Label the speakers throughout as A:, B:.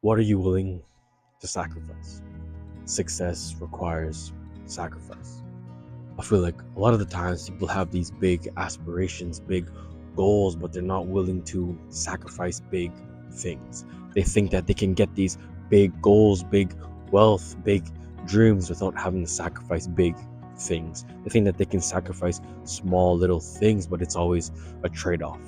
A: What are you willing to sacrifice? Success requires sacrifice. I feel like a lot of the times people have these big aspirations, big goals, but they're not willing to sacrifice big things. They think that they can get these big goals, big wealth, big dreams without having to sacrifice big things. They think that they can sacrifice small little things, but it's always a trade off.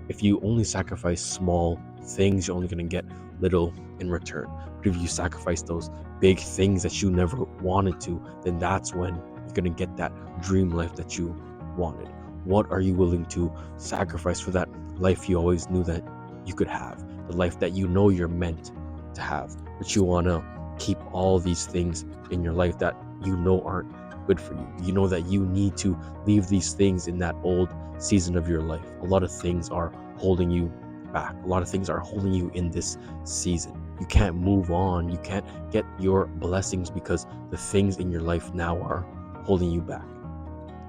A: If you only sacrifice small things, you're only going to get little in return. But if you sacrifice those big things that you never wanted to, then that's when you're going to get that dream life that you wanted. What are you willing to sacrifice for that life you always knew that you could have? The life that you know you're meant to have, but you want to keep all these things in your life that you know aren't good for you. You know that you need to leave these things in that old season of your life. A lot of things are holding you back. A lot of things are holding you in this season. You can't move on. You can't get your blessings because the things in your life now are holding you back.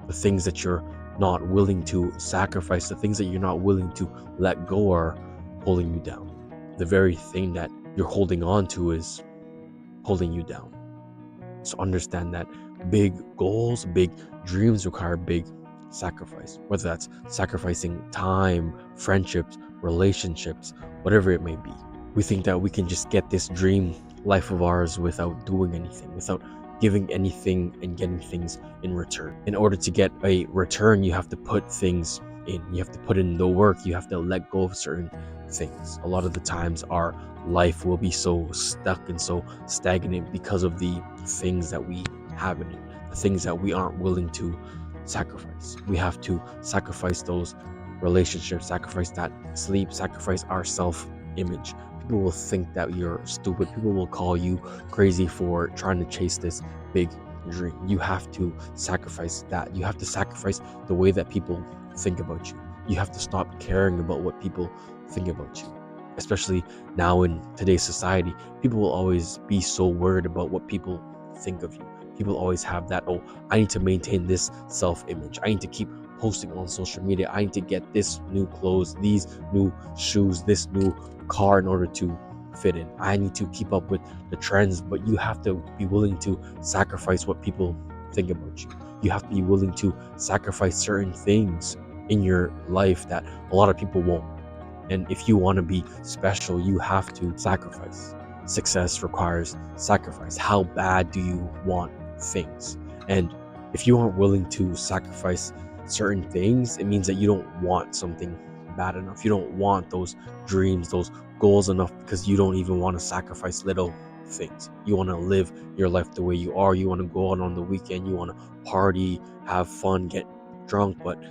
A: The things that you're not willing to sacrifice, the things that you're not willing to let go are holding you down. The very thing that you're holding on to is holding you down. So understand that big goals, big dreams require big sacrifice, whether that's sacrificing time, friendships, relationships, whatever it may be. We think that we can just get this dream life of ours without doing anything, without giving anything and getting things in return. In order to get a return, you have to put things in. You have to put in the work. You have to let go of certain things. A lot of the times, our life will be so stuck and so stagnant because of the things that we have in it, the things that we aren't willing to sacrifice. We have to sacrifice those relationships, sacrifice that sleep, sacrifice our self image. People will think that you're stupid. People will call you crazy for trying to chase this big dream. You have to sacrifice that. You have to sacrifice the way that people think about you. You have to stop caring about what people think about you. Especially now in today's society, people will always be so worried about what people think of you. People always have that, oh, I need to maintain this self image. I need to keep posting on social media. I need to get this new clothes, these new shoes, this new car in order to fit in. I need to keep up with the trends, but you have to be willing to sacrifice what people think about you. You have to be willing to sacrifice certain things in your life that a lot of people won't. And if you want to be special, you have to sacrifice. Success requires sacrifice. How bad do you want things? And if you aren't willing to sacrifice certain things, it means that you don't want something bad enough. You don't want those dreams, those goals enough because you don't even want to sacrifice little things. You want to live your life the way you are. You want to go out on the weekend. You want to party, have fun, get drunk. But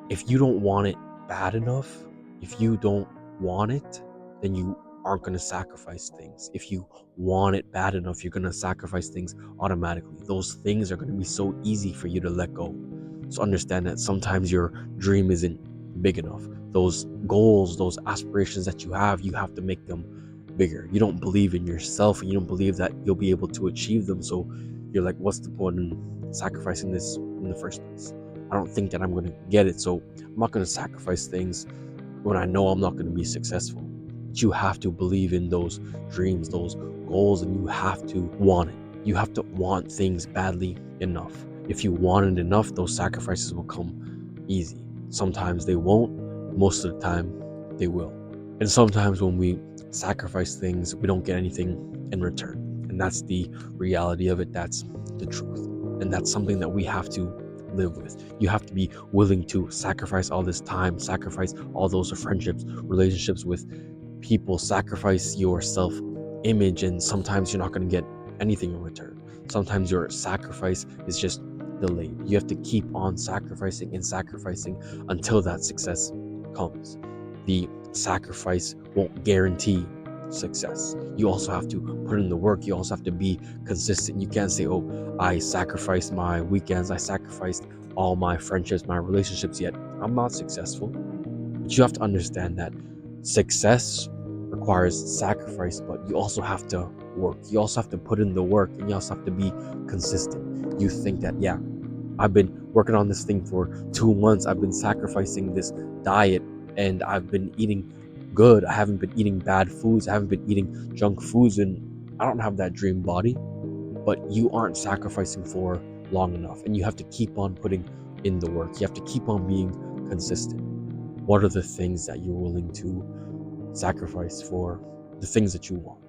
A: if you don't want it bad enough, if you don't want it, then you aren't going to sacrifice things. If you want it bad enough, you're going to sacrifice things automatically. Those things are going to be so easy for you to let go. So understand that sometimes your dream isn't big enough. Those goals, those aspirations that you have to make them bigger. You don't believe in yourself and you don't believe that you'll be able to achieve them. So you're like, what's the point in sacrificing this in the first place? I don't think that I'm going to get it. So I'm not going to sacrifice things when I know I'm not going to be successful. But you have to believe in those dreams, those goals, and you have to want it. You have to want things badly enough. If you want it enough, those sacrifices will come easy. Sometimes they won't, most of the time they will. And sometimes when we sacrifice things, we don't get anything in return. And that's the reality of it. That's the truth. And that's something that we have to live with. You have to be willing to sacrifice all this time, sacrifice all those friendships, relationships with people, sacrifice your self image, and sometimes you're not going to get anything in return. Sometimes your sacrifice is just delayed. You have to keep on sacrificing and sacrificing until that success comes. The sacrifice won't guarantee success. You also have to put in the work. You also have to be consistent. You can't say, oh, I sacrificed my weekends, I sacrificed all my friendships, my relationships, yet I'm not successful. But you have to understand that success requires sacrifice, but you also have to work. You also have to put in the work, and you also have to be consistent. You think that, yeah, I've been working on this thing for 2 months, I've been sacrificing this diet, and I've been eating good. I haven't been eating bad foods. I haven't been eating junk foods, and I don't have that dream body. But you aren't sacrificing for long enough, and you have to keep on putting in the work. You have to keep on being consistent. What are the things that you're willing to sacrifice for the things that you want?